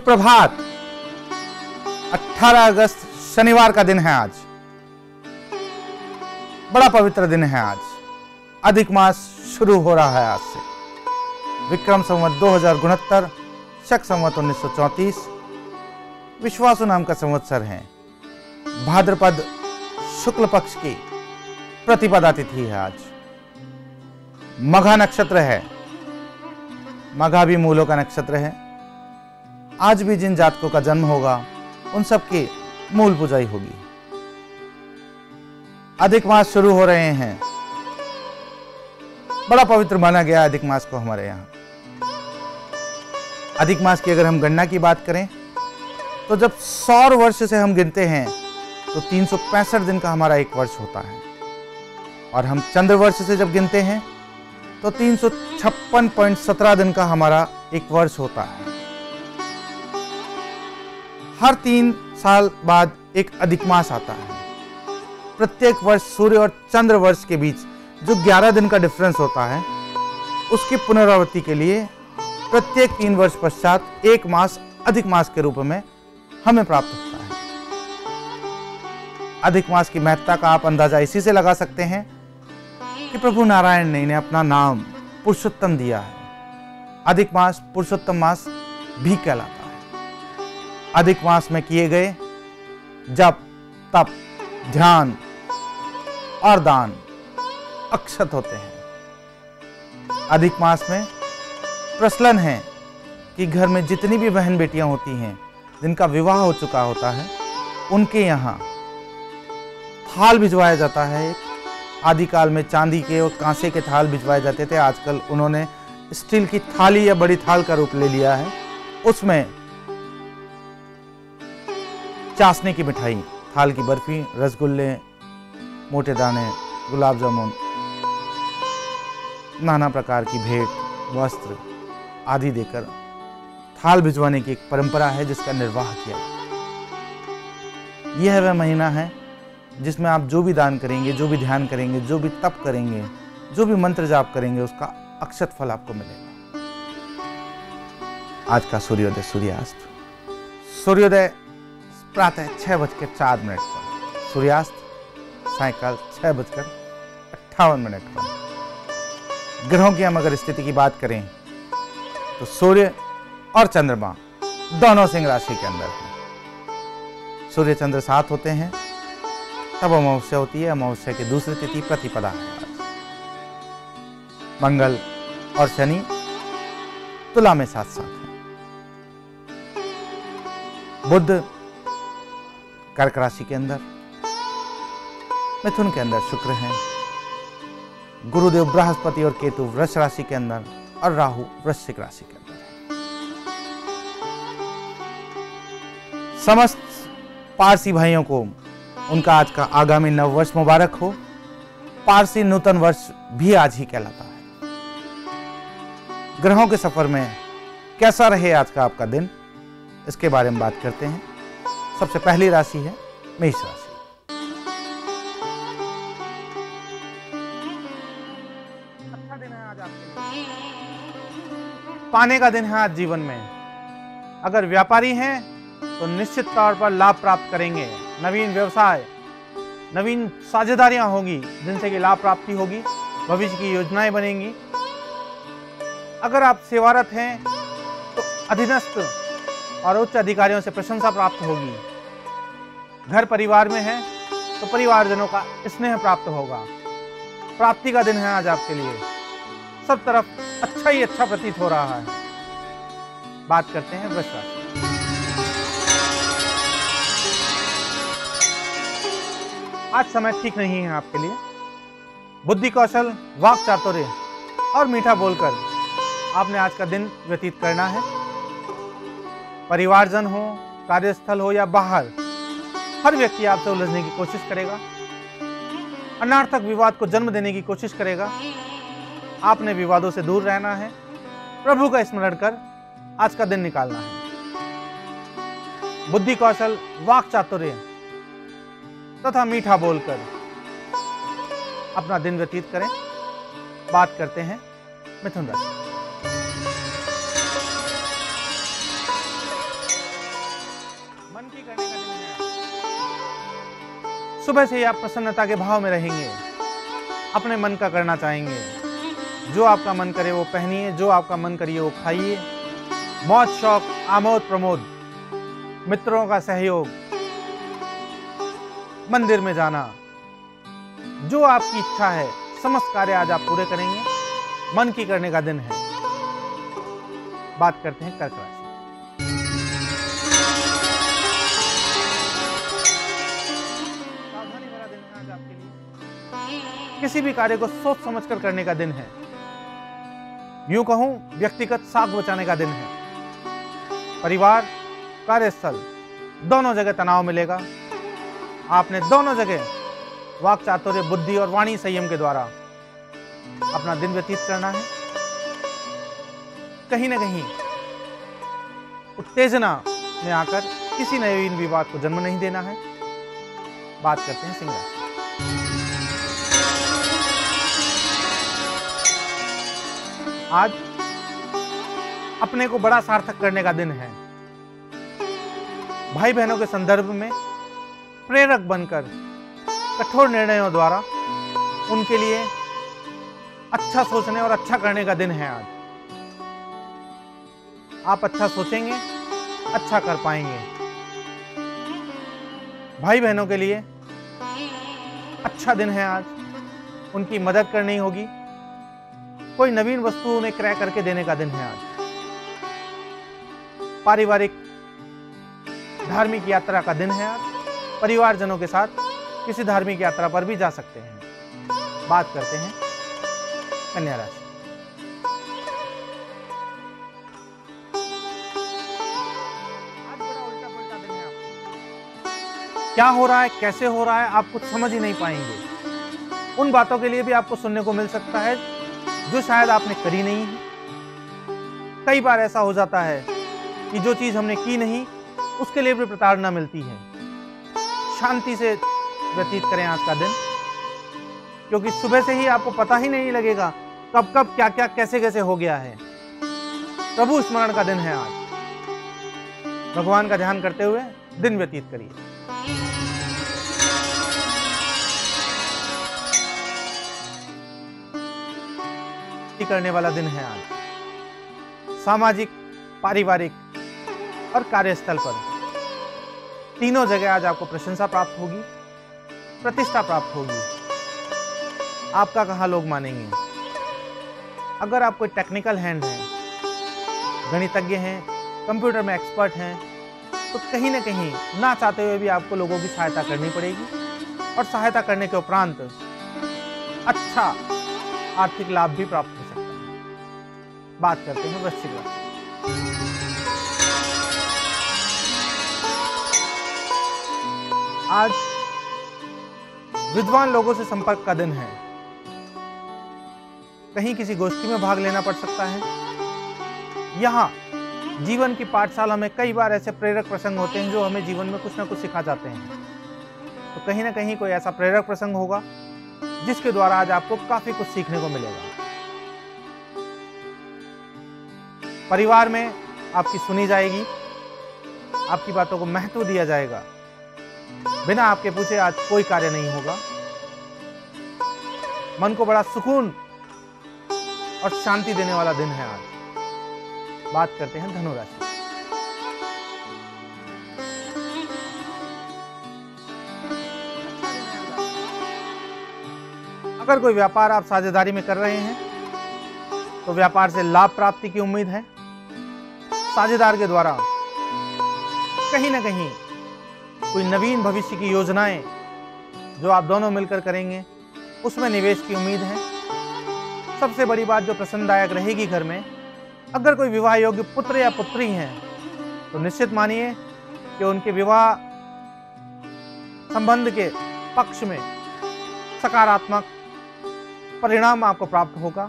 सुप्रभात। 18 अगस्त शनिवार का दिन है आज। बड़ा पवित्र दिन है आज। अधिक मास शुरू हो रहा है आज से। विक्रम संवत 2069, शक संवत 1934 विश्वासु नाम का संवत्सर है। भाद्रपद शुक्ल पक्ष की प्रतिपदा तिथि है आज। मघा नक्षत्र है। मघा भी मूलों का नक्षत्र है। आज भी जिन जातकों का जन्म होगा उन सब की मूल पूजाई होगी। अधिक मास शुरू हो रहे हैं। बड़ा पवित्र माना गया अधिक मास को हमारे यहां। अधिक मास की अगर हम गणना की बात करें तो जब सौर वर्ष से हम गिनते हैं तो 365 दिन का हमारा एक वर्ष होता है, और हम चंद्र वर्ष से जब गिनते हैं तो 356.17 दिन का हमारा एक वर्ष होता है। हर 3 साल बाद एक अधिक मास आता है। प्रत्येक वर्ष सूर्य और चंद्र वर्ष के बीच जो 11 दिन का डिफरेंस होता है, उसकी पुनरावृत्ति के लिए प्रत्येक 3 वर्ष पश्चात एक मास अधिक मास के रूप में हमें प्राप्त होता है। अधिक मास की महत्ता का आप अंदाजा इसी से लगा सकते हैं कि प्रभु नारायण ने इन्हें अपना नाम पुरुषोत्तम दिया है। अधिक मास पुरुषोत्तम मास भी कहलाता है। अधिक मास में किए गए जप, तप, ध्यान और दान अक्षत होते हैं। अधिक मास में प्रचलन है कि घर में जितनी भी बहन बेटियां होती हैं जिनका विवाह हो चुका होता है, उनके यहाँ थाल भिजवाया जाता है। एक आदिकाल में चांदी के और कांसे के थाल भिजवाए जाते थे। आजकल उन्होंने स्टील की थाली या बड़ी थाल का रूप ले लिया है। उसमें चाशनी की मिठाई, थाल की बर्फी, रसगुल्ले, मोटे दाने, गुलाब जामुन, नाना प्रकार की भेंट, वस्त्र आदि देकर थाल भिजवाने की एक परंपरा है जिसका निर्वाह किया जाता है। यह वह महीना है जिसमें आप जो भी दान करेंगे, जो भी ध्यान करेंगे, जो भी तप करेंगे, जो भी मंत्र जाप करेंगे, उसका अक्षत फल आपको मिलेगा। आज का सूर्योदय, सूर्यास्त। सूर्योदय प्रातः 6:04 पर, सूर्यास्त सायकाल 6:58 पर। ग्रहों की हम अगर स्थिति की बात करें तो सूर्य और चंद्रमा दोनों सिंह राशि के अंदर हैं। सूर्य चंद्र साथ होते हैं तब अमावस्या होती है। अमावस्या की दूसरी तिथि प्रतिपदा है आज। मंगल और शनि तुला में साथ साथ हैं। बुध कर्क राशि के अंदर, मिथुन के अंदर शुक्र हैं। गुरुदेव बृहस्पति और केतु वृष राशि के अंदर, और राहु वृश्चिक राशि के अंदर है। समस्त पारसी भाइयों को उनका आज का आगामी नववर्ष मुबारक हो। पारसी नूतन वर्ष भी आज ही कहलाता है। ग्रहों के सफर में कैसा रहे आज का आपका दिन, इसके बारे में बात करते हैं। सबसे पहली राशि है मेष राशि। अच्छा दिन है आज आपके लिए। पाने का दिन है आज जीवन में। अगर व्यापारी हैं तो निश्चित तौर पर लाभ प्राप्त करेंगे। नवीन व्यवसाय, नवीन साझेदारियां होगी जिनसे कि लाभ प्राप्ति होगी। भविष्य की योजनाएं बनेंगी। अगर आप सेवारत हैं तो अधीनस्थ और उच्च अधिकारियों से प्रशंसा प्राप्त होगी। घर परिवार में है तो परिवारजनों का स्नेह प्राप्त होगा। प्राप्ति का दिन है आज आपके लिए। सब तरफ अच्छा ही अच्छा प्रतीत हो रहा है। बात करते हैं वृष राशि। आज समय ठीक नहीं है आपके लिए। बुद्धि कौशल, वाक चातुर्य और मीठा बोलकर आपने आज का दिन व्यतीत करना है। परिवारजन हो, कार्यस्थल हो या बाहर, हर व्यक्ति आपसे उलझने की कोशिश करेगा। अनर्थक विवाद को जन्म देने की कोशिश करेगा। आपने विवादों से दूर रहना है। प्रभु का स्मरण कर आज का दिन निकालना है। बुद्धि कौशल, वाक चातुर्य तथा मीठा बोलकर अपना दिन व्यतीत करें। बात करते हैं मिथुन राशि। सुबह से ही आप प्रसन्नता के भाव में रहेंगे, अपने मन का करना चाहेंगे। जो आपका मन करे वो पहनिए, जो आपका मन करिए वो खाइए। मौज शौक, आमोद प्रमोद, मित्रों का सहयोग, मंदिर में जाना, जो आपकी इच्छा है समस्त कार्य आज आप पूरे करेंगे। मन की करने का दिन है। बात करते हैं कर्क राशि। सावधानी भरा दिन है आज आपके लिए। किसी भी कार्य को सोच समझकर करने का दिन है। यूं कहूं, व्यक्तिगत साख बचाने का दिन है। परिवार, कार्यस्थल, दोनों जगह तनाव मिलेगा। आपने दोनों जगह वाक चातुर्य, बुद्धि और वाणी संयम के द्वारा अपना दिन व्यतीत करना है। कहीं न कहीं उत्तेजना में आकर किसी नवीन विवाद को जन्म नहीं देना है। बात करते हैं सिंह राशि। आज अपने को बड़ा सार्थक करने का दिन है। भाई बहनों के संदर्भ में प्रेरक बनकर कठोर निर्णयों द्वारा उनके लिए अच्छा सोचने और अच्छा करने का दिन है आज। आप अच्छा सोचेंगे, अच्छा कर पाएंगे। भाई बहनों के लिए अच्छा दिन है आज। उनकी मदद करनी होगी। कोई नवीन वस्तु उन्हें क्रय करके देने का दिन है आज। पारिवारिक धार्मिक यात्रा का दिन है आज। परिवारजनों के साथ किसी धार्मिक यात्रा पर भी जा सकते हैं। बात करते हैं कन्या राशि। आज बड़ा उल्टा पुल्टा दिन है आपको। क्या हो रहा है, कैसे हो रहा है, आप कुछ समझ ही नहीं पाएंगे। उन बातों के लिए भी आपको सुनने को मिल सकता है जो शायद आपने करी नहीं है। कई बार ऐसा हो जाता है कि जो चीज हमने की नहीं उसके लिए भी प्रताड़ना मिलती है। शांति से व्यतीत करें आज का दिन, क्योंकि सुबह से ही आपको पता ही नहीं लगेगा कब कब क्या क्या कैसे कैसे हो गया है। प्रभु स्मरण का दिन है आज। भगवान का ध्यान करते हुए दिन व्यतीत करिए। करने वाला दिन है आज। सामाजिक, पारिवारिक और कार्यस्थल पर तीनों जगह आज आपको प्रशंसा प्राप्त होगी, प्रतिष्ठा प्राप्त होगी। आपका कहाँ लोग मानेंगे। अगर आप कोई टेक्निकल हैंड हैं, गणितज्ञ हैं, कंप्यूटर में एक्सपर्ट हैं, तो कहीं ना कहीं ना चाहते हुए भी आपको लोगों की सहायता करनी पड़ेगी और सहायता करने के उपरांत अच्छा आर्थिक लाभ भी प्राप्त हो सकता है। बात करते हैं वृश्चिक राशि। आज विद्वान लोगों से संपर्क का दिन है। कहीं किसी गोष्ठी में भाग लेना पड़ सकता है। यहाँ जीवन की पाठशाला में कई बार ऐसे प्रेरक प्रसंग होते हैं जो हमें जीवन में कुछ ना कुछ सिखा जाते हैं। तो कहीं ना कहीं कोई ऐसा प्रेरक प्रसंग होगा जिसके द्वारा आज आपको काफी कुछ सीखने को मिलेगा। परिवार में आपकी सुनी जाएगी, आपकी बातों को महत्व दिया जाएगा। बिना आपके पूछे आज कोई कार्य नहीं होगा। मन को बड़ा सुकून और शांति देने वाला दिन है आज। बात करते हैं धनु राशि। अगर कोई व्यापार आप साझेदारी में कर रहे हैं तो व्यापार से लाभ प्राप्ति की उम्मीद है। साझेदार के द्वारा कहीं ना कहीं कोई नवीन भविष्य की योजनाएं जो आप दोनों मिलकर करेंगे उसमें निवेश की उम्मीद है। सबसे बड़ी बात जो प्रसन्नदायक रहेगी घर में, अगर कोई विवाह योग्य पुत्र या पुत्री हैं तो निश्चित मानिए कि उनके विवाह संबंध के पक्ष में सकारात्मक परिणाम आपको प्राप्त होगा।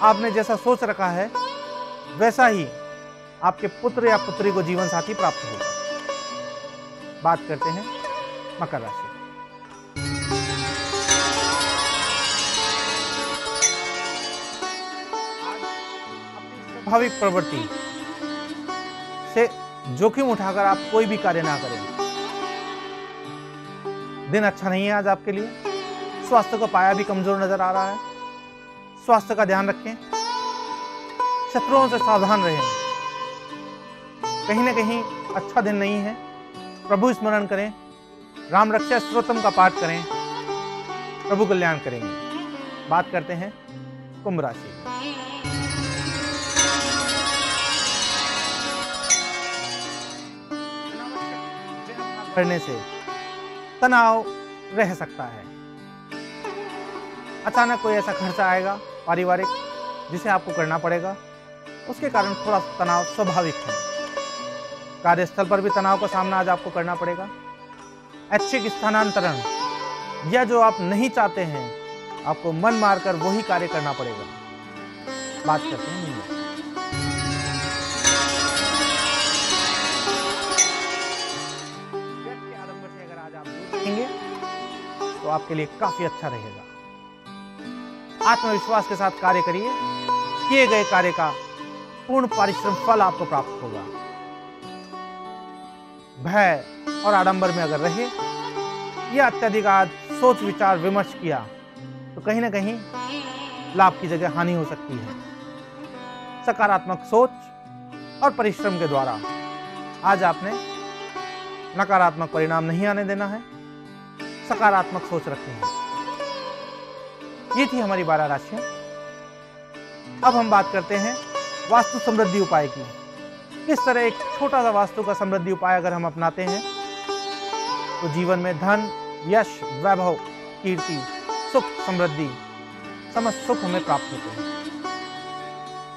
आपने जैसा सोच रखा है वैसा ही आपके पुत्र या पुत्री को जीवन साथी प्राप्त होगा। बात करते हैं मकर राशि। स्वाभाविक प्रवृत्ति से जोखिम उठाकर आप कोई भी कार्य ना करें। दिन अच्छा नहीं है आज आपके लिए, स्वास्थ्य का पाया भी कमजोर नजर आ रहा है। स्वास्थ्य का ध्यान रखें, शत्रुओं से सावधान रहें। कहीं ना कहीं अच्छा दिन नहीं है। प्रभु स्मरण करें, राम रक्षा स्तोत्रम का पाठ करें, प्रभु कल्याण करेंगे। बात करते हैं कुंभ राशि। करने से तनाव रह सकता है। अचानक कोई ऐसा खर्चा आएगा पारिवारिक जिसे आपको करना पड़ेगा, उसके कारण थोड़ा तनाव स्वाभाविक है। कार्यस्थल पर भी तनाव का सामना आज आपको करना पड़ेगा। ऐच्छिक स्थानांतरण या जो आप नहीं चाहते हैं, आपको मन मारकर वही कार्य करना पड़ेगा। बात करते हैं मीन राशि। आडंबर से अगर आज आप दूर रहेंगे तो आपके लिए काफी अच्छा रहेगा। आत्मविश्वास के साथ कार्य करिए, किए गए कार्य का पूर्ण परिश्रम फल आपको प्राप्त होगा। भय और आडंबर में अगर रहे या अत्यधिक आज सोच विचार विमर्श किया तो कहीं ना कहीं लाभ की जगह हानि हो सकती है। सकारात्मक सोच और परिश्रम के द्वारा आज आपने नकारात्मक परिणाम नहीं आने देना है, सकारात्मक सोच रखनी है। ये थी हमारी 12 राशियां। अब हम बात करते हैं वास्तु समृद्धि उपाय की। किस तरह एक छोटा सा वास्तु का समृद्धि उपाय अगर हम अपनाते हैं तो जीवन में धन, यश, वैभव, कीर्ति, सुख, समृद्धि, समस्त सुख हमें प्राप्त होते हैं।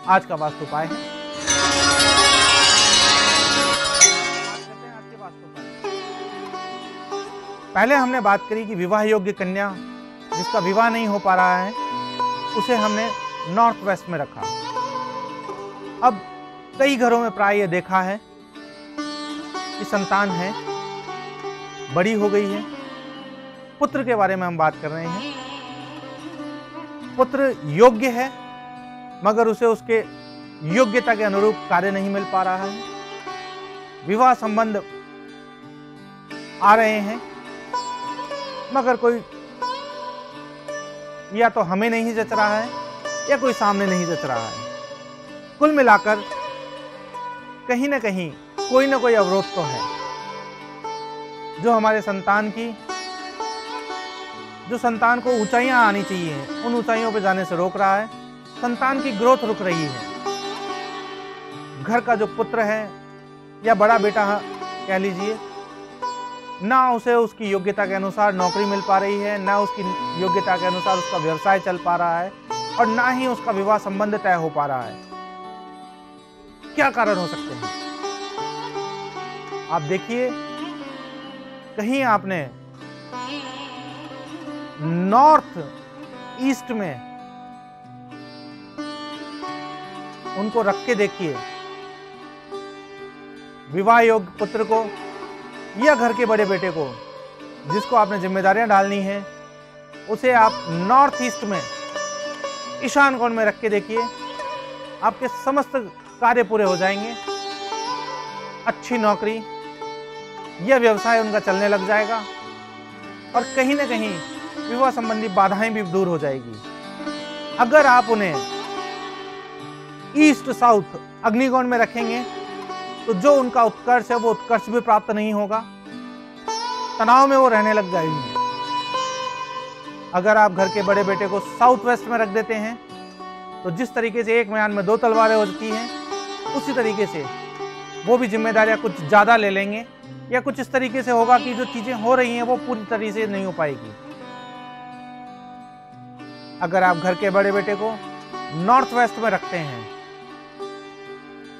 आज का वास्तु उपाय है, आज के वास्तु उपाय। पहले हमने बात करी कि विवाह योग्य कन्या जिसका विवाह नहीं हो पा रहा है उसे हमने नॉर्थ वेस्ट में रखा। अब कई घरों में प्राय ये देखा है कि संतान है, बड़ी हो गई है। पुत्र के बारे में हम बात कर रहे हैं। पुत्र योग्य है मगर उसे उसके योग्यता के अनुरूप कार्य नहीं मिल पा रहा है। विवाह संबंध आ रहे हैं मगर कोई या तो हमें नहीं जच रहा है या कोई सामने नहीं जच रहा है। कुल मिलाकर कहीं ना कहीं कोई ना कोई अवरोध तो है जो हमारे संतान को ऊंचाइयां आनी चाहिए उन ऊंचाइयों पे जाने से रोक रहा है। संतान की ग्रोथ रुक रही है। घर का जो पुत्र है या बड़ा बेटा कह लीजिए, ना उसे उसकी योग्यता के अनुसार नौकरी मिल पा रही है, ना उसकी योग्यता के अनुसार उसका व्यवसाय चल पा रहा है और ना ही उसका विवाह संबंध तय हो पा रहा है। क्या कारण हो सकते हैं? आप देखिए, कहीं आपने नॉर्थ ईस्ट में उनको रख के देखिए, विवाह योग्य पुत्र को या घर के बड़े बेटे को जिसको आपने जिम्मेदारियां डालनी है, उसे आप नॉर्थ ईस्ट में ईशान कोण में रख के देखिए, आपके समस्त कार्य पूरे हो जाएंगे। अच्छी नौकरी या व्यवसाय उनका चलने लग जाएगा और कहीं ना कहीं विवाह संबंधी बाधाएं भी दूर हो जाएगी। अगर आप उन्हें ईस्ट साउथ अग्निकोण में रखेंगे तो जो उनका उत्कर्ष है वो उत्कर्ष भी प्राप्त नहीं होगा, तनाव में वो रहने लग जाएंगे। अगर आप घर के बड़े बेटे को साउथ वेस्ट में रख देते हैं तो जिस तरीके से एक म्यान में 2 तलवारें हो जाती हैं, उसी तरीके से वो भी जिम्मेदारियां कुछ ज्यादा ले लेंगे या कुछ इस तरीके से होगा कि जो चीजें हो रही हैं वो पूरी तरीके से नहीं हो पाएगी। अगर आप घर के बड़े बेटे को नॉर्थ वेस्ट में रखते हैं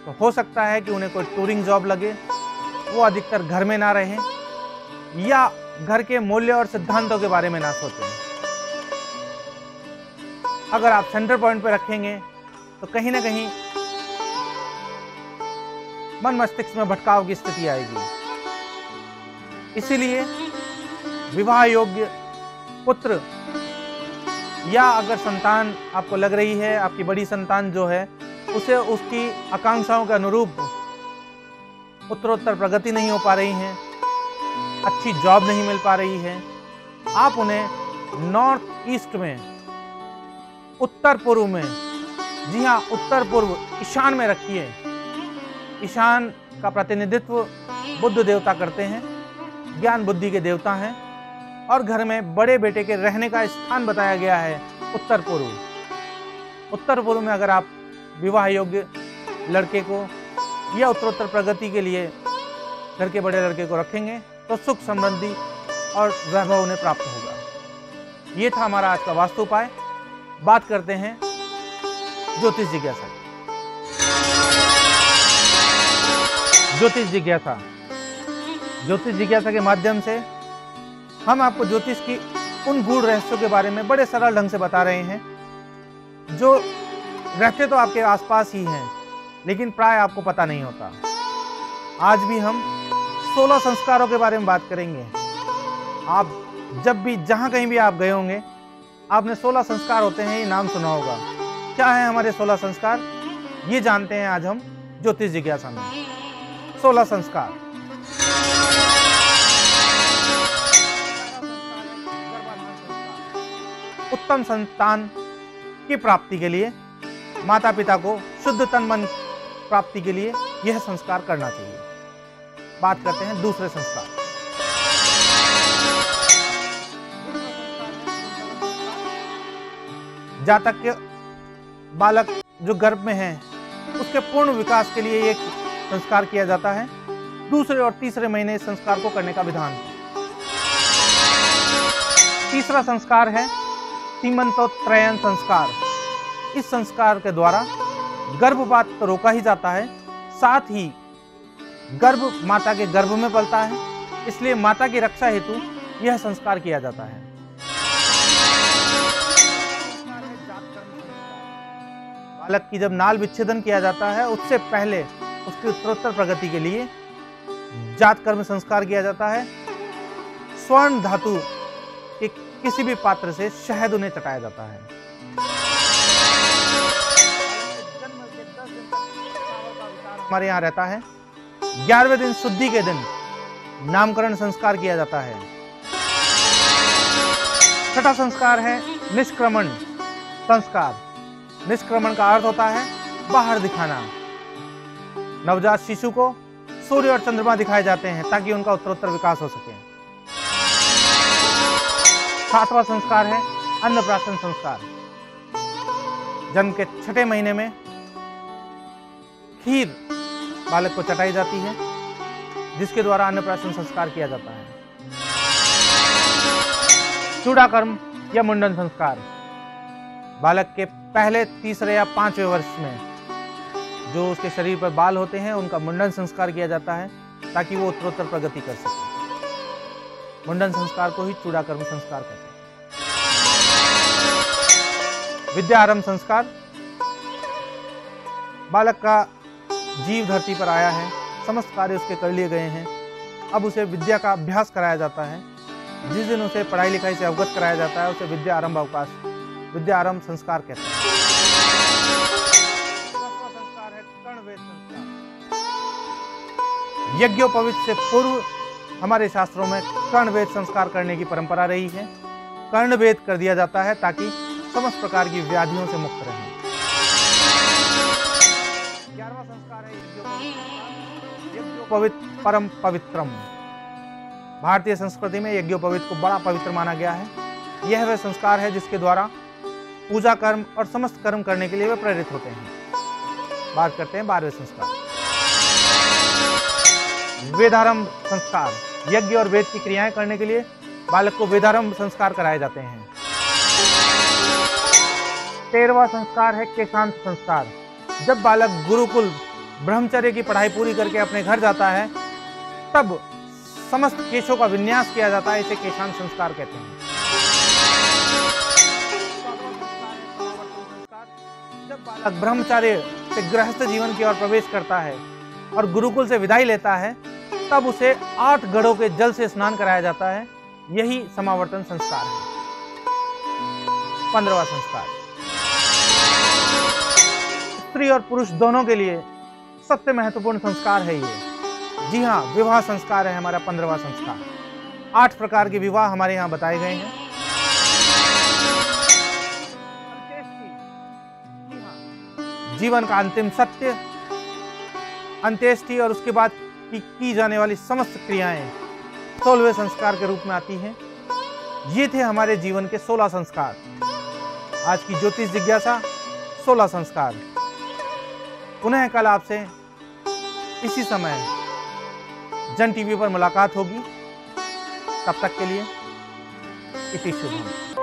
तो हो सकता है कि उन्हें कोई टूरिंग जॉब लगे, वो अधिकतर घर में ना रहें या घर के मूल्य और सिद्धांतों के बारे में ना सोचें। अगर आप सेंटर पॉइंट पे रखेंगे तो कहीं ना कहीं मन मस्तिष्क में भटकाव की स्थिति आएगी। इसीलिए विवाह योग्य पुत्र या अगर संतान आपको लग रही है, आपकी बड़ी संतान जो है उसे उसकी आकांक्षाओं के अनुरूप उत्तरोत्तर प्रगति नहीं हो पा रही है, अच्छी जॉब नहीं मिल पा रही है, आप उन्हें नॉर्थ ईस्ट में, उत्तर पूर्व में, जी हाँ उत्तर पूर्व ईशान में रखिए। ईशान का प्रतिनिधित्व बुद्ध देवता करते हैं, ज्ञान बुद्धि के देवता हैं, और घर में बड़े बेटे के रहने का स्थान बताया गया है उत्तर पूर्व। उत्तर पूर्व में अगर आप विवाह योग्य लड़के को या उत्तरोत्तर प्रगति के लिए घर के बड़े लड़के को रखेंगे तो सुख समृद्धि और वैभव उन्हें प्राप्त होगा। ये था हमारा आज का वास्तु उपाय। बात करते हैं ज्योतिष जिज्ञासा। ज्योतिष जिज्ञासा, ज्योतिष जिज्ञासा के माध्यम से हम आपको ज्योतिष की उन गूढ़ रहस्यों के बारे में बड़े सरल ढंग से बता रहे हैं जो रहते तो आपके आसपास ही हैं, लेकिन प्राय आपको पता नहीं होता। आज भी हम 16 संस्कारों के बारे में बात करेंगे। आप जब भी जहां कहीं भी आप गए होंगे, आपने 16 संस्कार होते हैं, ये नाम सुना होगा। क्या है हमारे 16 संस्कार, ये जानते हैं आज हम ज्योतिष जिज्ञासा में। 16 संस्कार। उत्तम संतान की प्राप्ति के लिए, माता पिता को शुद्ध तन मन प्राप्ति के लिए यह संस्कार करना चाहिए। बात करते हैं दूसरे संस्कार। जातक के बालक जो गर्भ में है उसके पूर्ण विकास के लिए एक संस्कार किया जाता है। दूसरे और तीसरे महीने इस संस्कार को करने का विधान है। तीसरा संस्कार है सीमंतोत्त्रयन संस्कार। इस संस्कार के द्वारा गर्भपात तो रोका ही जाता है, साथ ही गर्भ माता के गर्भ में पलता है, इसलिए माता की रक्षा हेतु यह संस्कार किया जाता है। बालक की जब नाल विच्छेदन किया जाता है उससे पहले उसकी उत्तरोत्तर प्रगति के लिए जात कर्म संस्कार किया जाता है। स्वर्ण धातु के किसी भी पात्र से शहद उन्हें चटाया जाता है। हमारे यहाँ रहता है। 11वें दिन शुद्धि के दिन नामकरण संस्कार किया जाता है। छठा संस्कार है निष्क्रमण संस्कार। निष्क्रमण का अर्थ होता है बाहर दिखाना। नवजात शिशु को सूर्य और चंद्रमा दिखाए जाते हैं ताकि उनका उत्तरोत्तर विकास हो सके। सातवां संस्कार है अन्नप्राशन संस्कार। जन्म के 6ठे महीने में खीर बालक को चटाई जाती है, जिसके द्वारा अन्नप्राशन संस्कार किया जाता है। चूड़ाकर्म या मुंडन संस्कार। बालक के पहले, तीसरे या 5वें वर्ष में जो उसके शरीर पर बाल होते हैं उनका मुंडन संस्कार किया जाता है ताकि वो उत्तरोत्तर प्रगति कर सके। मुंडन संस्कार को ही चूड़ाकर्म संस्कार कहते हैं। विद्या आरंभ संस्कार। बालक का जीव धरती पर आया है, समस्त कार्य उसके कर लिए गए हैं, अब उसे विद्या का अभ्यास कराया जाता है। जिस दिन उसे पढ़ाई लिखाई से अवगत कराया जाता है उसे विद्या आरंभ अवकाश, विद्या आरंभ संस्कार कहते हैं। संस्कार है कर्णवेद संस्कार। यज्ञोपवीत से पूर्व हमारे शास्त्रों में कर्णवेद संस्कार करने की परंपरा रही है। कर्णवेद कर दिया जाता है ताकि समस्त प्रकार की व्याधियों से मुक्त रहें। 11वां संस्कार है यज्ञोपवीत परम पवित्रम। भारतीय संस्कृति में यज्ञोपवीत को बड़ा पवित्र माना गया है। यह वह संस्कार है जिसके द्वारा पूजा कर्म और समस्त कर्म करने के लिए वे प्रेरित होते हैं। बात करते हैं 12वें संस्कार, वेदारंभ संस्कार। यज्ञ और वेद की क्रियाएं करने के लिए बालक को वेदारंभ संस्कार कराए जाते हैं। 13वां संस्कार है केशांत संस्कार। जब बालक गुरुकुल ब्रह्मचर्य की पढ़ाई पूरी करके अपने घर जाता है तब समस्त केशों का विन्यास किया जाता है, इसे केशांत संस्कार कहते हैं। जब बालक ब्रह्मचर्य से गृहस्थ जीवन की ओर प्रवेश करता है और गुरुकुल से विदाई लेता है तब उसे 8 घड़ों के जल से स्नान कराया जाता है। यही समावर्तन संस्कार है। 15वां संस्कार, स्त्री और पुरुष दोनों के लिए सबसे महत्वपूर्ण संस्कार है ये। जी हाँ, विवाह संस्कार है हमारा 15वां संस्कार। 8 प्रकार के विवाह हमारे यहाँ बताए गए हैं। जीवन का अंतिम सत्य, अंत्येष्टि और उसके बाद की जाने वाली समस्त क्रियाएं 16वें संस्कार के रूप में आती हैं। ये थे हमारे जीवन के 16 संस्कार। आज की ज्योतिष जिज्ञासा 16 संस्कार। पुनः कल आपसे इसी समय जन टीवी पर मुलाकात होगी। तब तक के लिए इति शुभम।